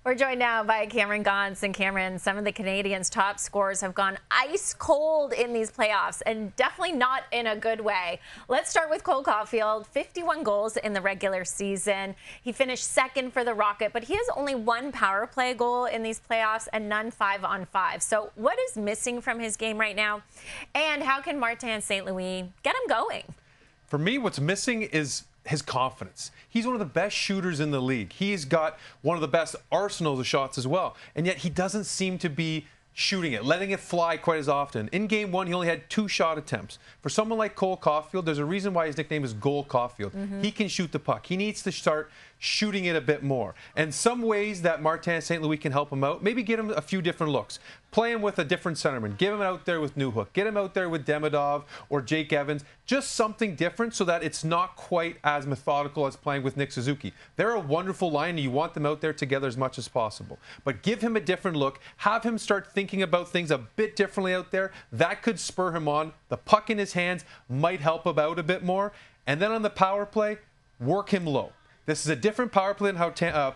We're joined now by Cameron Gaunce. And Cameron, some of the Canadiens' top scorers have gone ice cold in these playoffs, and definitely not in a good way. Let's start with Caufield, 51 goals in the regular season. He finished second for the Rocket, but he has only one power play goal in these playoffs and none 5-on-5. So what is missing from his game right now? And how can Martin St. Louis get him going? For me, what's missing is his confidence. He's one of the best shooters in the league. He's got one of the best arsenals of shots as well. And yet he doesn't seem to be shooting it, letting it fly quite as often. In game one, he only had 2 shot attempts. For someone like Cole Caufield, there's a reason why his nickname is Goal Caufield. He can shoot the puck. He needs to start shooting it a bit more. And some ways that Martin St. Louis can help him out, maybe get him a few different looks. Play him with a different centerman. Get him out there with Newhook. Get him out there with Demidov or Jake Evans. Just something different so that it's not quite as methodical as playing with Nick Suzuki. They're a wonderful line, and you want them out there together as much as possible. But give him a different look. Have him start thinking about things a bit differently out there. That could spur him on. The puck in his hands might help him out a bit more. And then on the power play, work him low. This is a different power play than how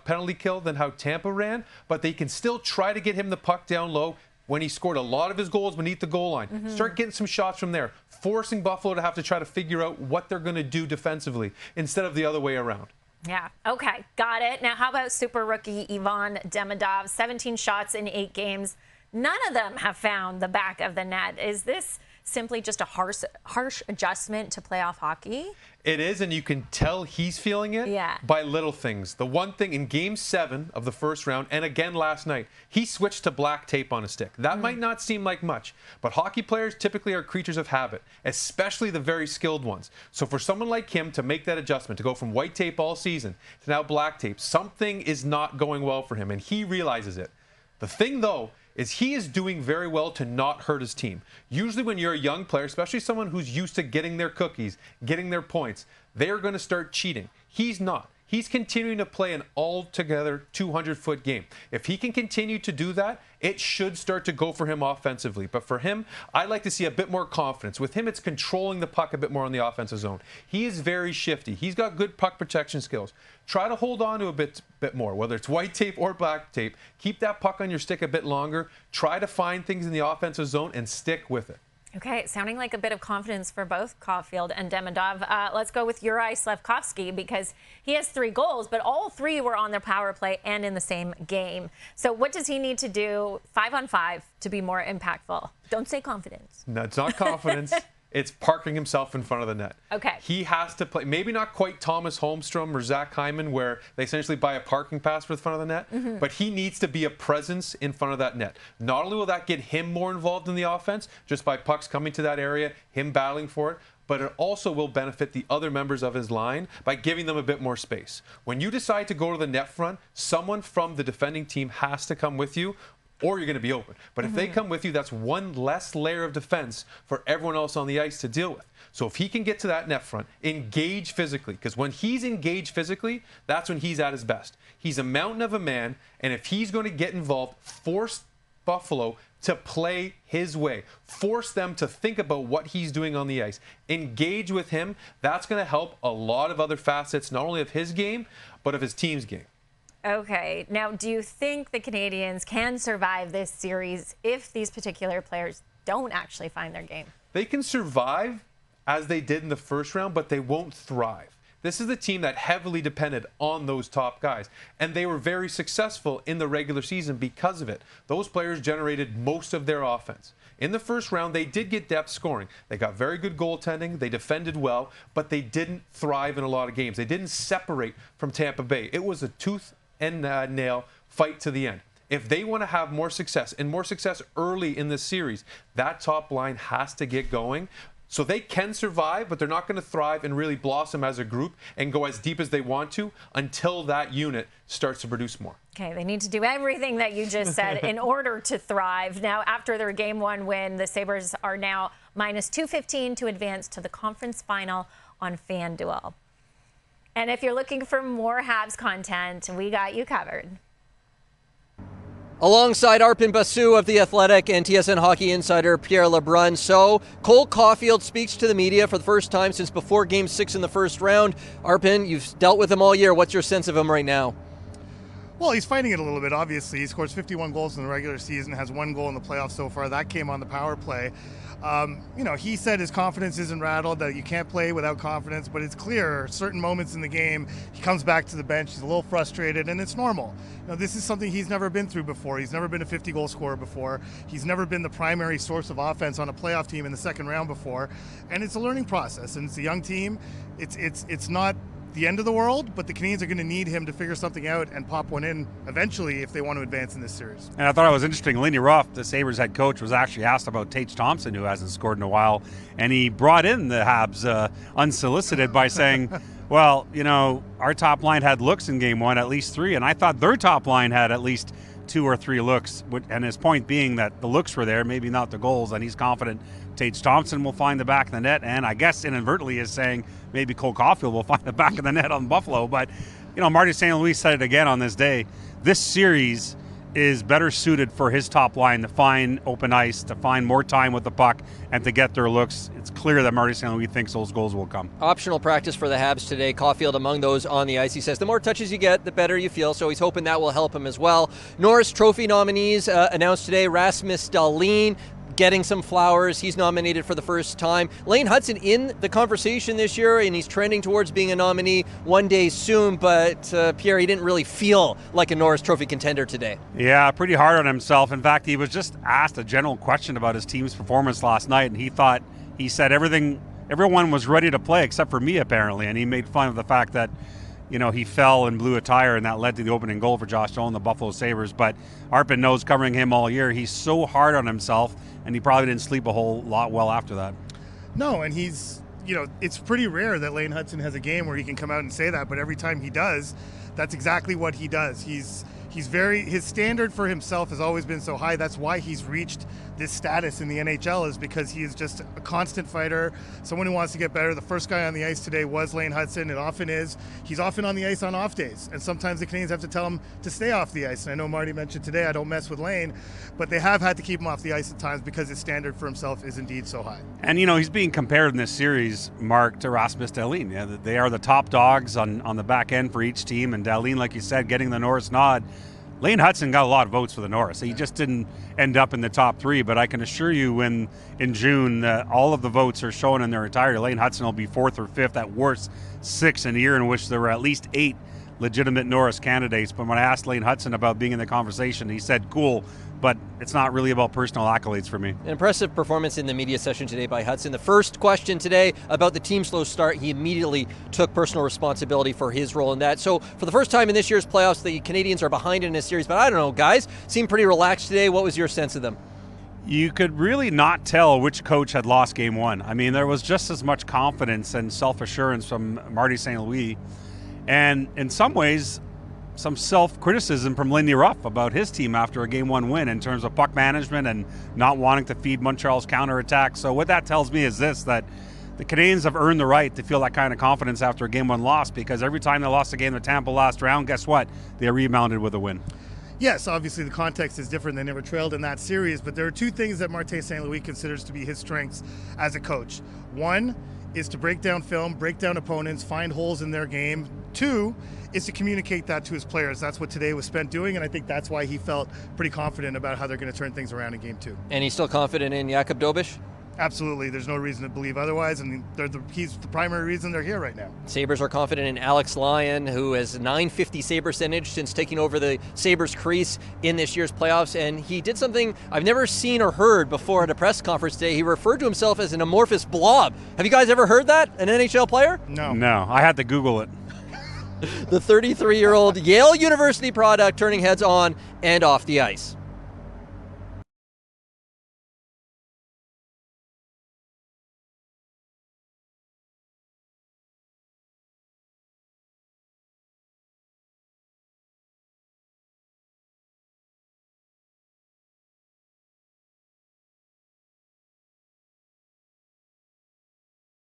penalty kill than how Tampa ran, but they can still try to get him the puck down low when he scored a lot of his goals beneath the goal line. Start getting some shots from there, forcing Buffalo to have to try to figure out what they're going to do defensively instead of the other way around. Yeah, okay, got it. Now, how about super rookie Ivan Demidov? 17 shots in 8 games. None of them have found the back of the net. Is this simply just a harsh adjustment to playoff hockey? It is, and you can tell he's feeling it by little things. The one thing in Game 7 of the first round, and again last night, he switched to black tape on a stick. That might not seem like much, but hockey players typically are creatures of habit, especially the very skilled ones. So for someone like him to make that adjustment, to go from white tape all season to now black tape, something is not going well for him, and he realizes it. The thing, though, is he is doing very well to not hurt his team. Usually when you're a young player, especially someone who's used to getting their cookies, getting their points, they're going to start cheating. He's not. He's continuing to play an altogether 200-foot game. If he can continue to do that, it should start to go for him offensively. But for him, I'd like to see a bit more confidence. With him, it's controlling the puck a bit more on the offensive zone. He is very shifty. He's got good puck protection skills. Try to hold on to a bit more, whether it's white tape or black tape. Keep that puck on your stick a bit longer. Try to find things in the offensive zone and stick with it. Okay, sounding like a bit of confidence for both Caufield and Demidov. Let's go with Juraj Slafkovsky, because he has 3 goals, but all 3 were on their power play and in the same game. So what does he need to do 5-on-5 to be more impactful? Don't say confidence. No, it's not confidence. It's parking himself in front of the net. Okay. He has to play, maybe not quite Thomas Holmstrom or Zach Hyman, where they essentially buy a parking pass for the front of the net, but he needs to be a presence in front of that net. Not only will that get him more involved in the offense, just by pucks coming to that area, him battling for it, but it also will benefit the other members of his line by giving them a bit more space. When you decide to go to the net front, someone from the defending team has to come with you, or you're going to be open. But if they come with you, that's one less layer of defense for everyone else on the ice to deal with. So if he can get to that net front, engage physically, because when he's engaged physically, that's when he's at his best. He's a mountain of a man, and if he's going to get involved, force Buffalo to play his way. Force them to think about what he's doing on the ice. Engage with him. That's going to help a lot of other facets, not only of his game, but of his team's game. Okay. Now, do you think the Canadiens can survive this series if these particular players don't actually find their game? They can survive as they did in the first round, but they won't thrive. This is a team that heavily depended on those top guys, and they were very successful in the regular season because of it. Those players generated most of their offense. In the first round, they did get depth scoring. They got very good goaltending. They defended well, but they didn't thrive in a lot of games. They didn't separate from Tampa Bay. It was a tooth and nail fight to the end. If they want to have more success, and more success early in this series, that top line has to get going. So they can survive, but they're not going to thrive and really blossom as a group and go as deep as they want to until that unit starts to produce more. Okay, they need to do everything that you just said in order to thrive. Now, after their Game 1 win, the Sabres are now minus 215 to advance to the conference final on FanDuel. And if you're looking for more Habs content, we got you covered. Alongside Arpin Basu of The Athletic and TSN hockey insider Pierre Lebrun. So, Cole Caufield speaks to the media for the first time since before Game 6 in the first round. Arpin, you've dealt with him all year. What's your sense of him right now? Well, he's fighting it a little bit, obviously. He scores 51 goals in the regular season, has 1 goal in the playoffs so far. That came on the power play. He said his confidence isn't rattled, that you can't play without confidence, but it's clear certain moments in the game, he comes back to the bench, he's a little frustrated, and it's normal. This is something he's never been through before. He's never been a 50-goal scorer before. He's never been the primary source of offense on a playoff team in the second round before, and it's a learning process, and it's a young team. It's not the end of the world, but the Canadiens are going to need him to figure something out and pop one in eventually if they want to advance in this series. And I thought it was interesting. Lindy Ruff, the Sabres head coach, was actually asked about Tage Thompson, who hasn't scored in a while, and he brought in the Habs unsolicited by saying, well, our top line had looks in game 1, at least 3, and I thought their top line had at least 2 or 3 looks, and his point being that the looks were there, maybe not the goals, and he's confident Tage Thompson will find the back of the net, and I guess inadvertently is saying maybe Cole Caufield will find the back of the net on Buffalo. But, Marty St. Louis said it again on this day. This series is better suited for his top line to find open ice, to find more time with the puck, and to get their looks. It's clear that Marty St. Louis thinks those goals will come. Optional practice for the Habs today. Caufield among those on the ice. He says the more touches you get, the better you feel, so he's hoping that will help him as well. Norris Trophy nominees announced today. Rasmus Dahlin getting some flowers. He's nominated for the first time. Lane Hutson in the conversation this year, and he's trending towards being a nominee one day soon, but Pierre, he didn't really feel like a Norris Trophy contender today. Yeah, pretty hard on himself. In fact, he was just asked a general question about his team's performance last night, and he said everyone was ready to play except for me, apparently, and he made fun of the fact that he fell and blew a tire, and that led to the opening goal for Josh Dolan, the Buffalo Sabres. But Arpin knows, covering him all year, he's so hard on himself, and he probably didn't sleep a whole lot well after that. No, and he's, it's pretty rare that Lane Hutson has a game where he can come out and say that, but every time he does, that's exactly what he does. His standard for himself has always been so high. That's why he's reached this status in the NHL, is because he is just a constant fighter, someone who wants to get better. The first guy on the ice today was Lane Hutson. It often is. He's often on the ice on off days, and sometimes the Canadiens have to tell him to stay off the ice. And I know Marty mentioned today, I don't mess with Lane, but they have had to keep him off the ice at times because his standard for himself is indeed so high. And, he's being compared in this series, Mark, to Rasmus Dahlin. Yeah, they are the top dogs on the back end for each team, and Dahlin, like you said, getting the Norris nod. Lane Hutson got a lot of votes for the Norris. He just didn't end up in the top 3, but I can assure you in June, all of the votes are shown in their entirety. Lane Hutson will be 4th or 5th, at worst 6th, in a year in which there were at least 8 legitimate Norris candidates. But when I asked Lane Hutson about being in the conversation, he said, cool, but it's not really about personal accolades for me. An impressive performance in the media session today by Hutson. The first question today about the team's slow start, he immediately took personal responsibility for his role in that. So for the first time in this year's playoffs, the Canadiens are behind in this series, but I don't know, guys, seemed pretty relaxed today. What was your sense of them? You could really not tell which coach had lost game 1. I mean, there was just as much confidence and self-assurance from Marty St. Louis, and in some ways, some self-criticism from Lindy Ruff about his team after a Game 1 win in terms of puck management and not wanting to feed Montreal's counterattack. So what that tells me is this, that the Canadiens have earned the right to feel that kind of confidence after a Game 1 loss, because every time they lost a game to Tampa last round, guess what? They rebounded with a win. Yes, obviously the context is different. They never trailed in that series, but there are 2 things that Martin St. Louis considers to be his strengths as a coach. 1 is to break down film, break down opponents, find holes in their game. 2 is to communicate that to his players. That's what today was spent doing, and I think that's why he felt pretty confident about how they're going to turn things around in Game 2. And he's still confident in Jakub Dobeš? Absolutely. There's no reason to believe otherwise, and he's the primary reason they're here right now. Sabres are confident in Alex Lyon, who has .950 save percentage since taking over the Sabres crease in this year's playoffs, and he did something I've never seen or heard before at a press conference today. He referred to himself as an amorphous blob. Have you guys ever heard that, an NHL player? No, I had to Google it. The 33-year-old Yale University product turning heads on and off the ice.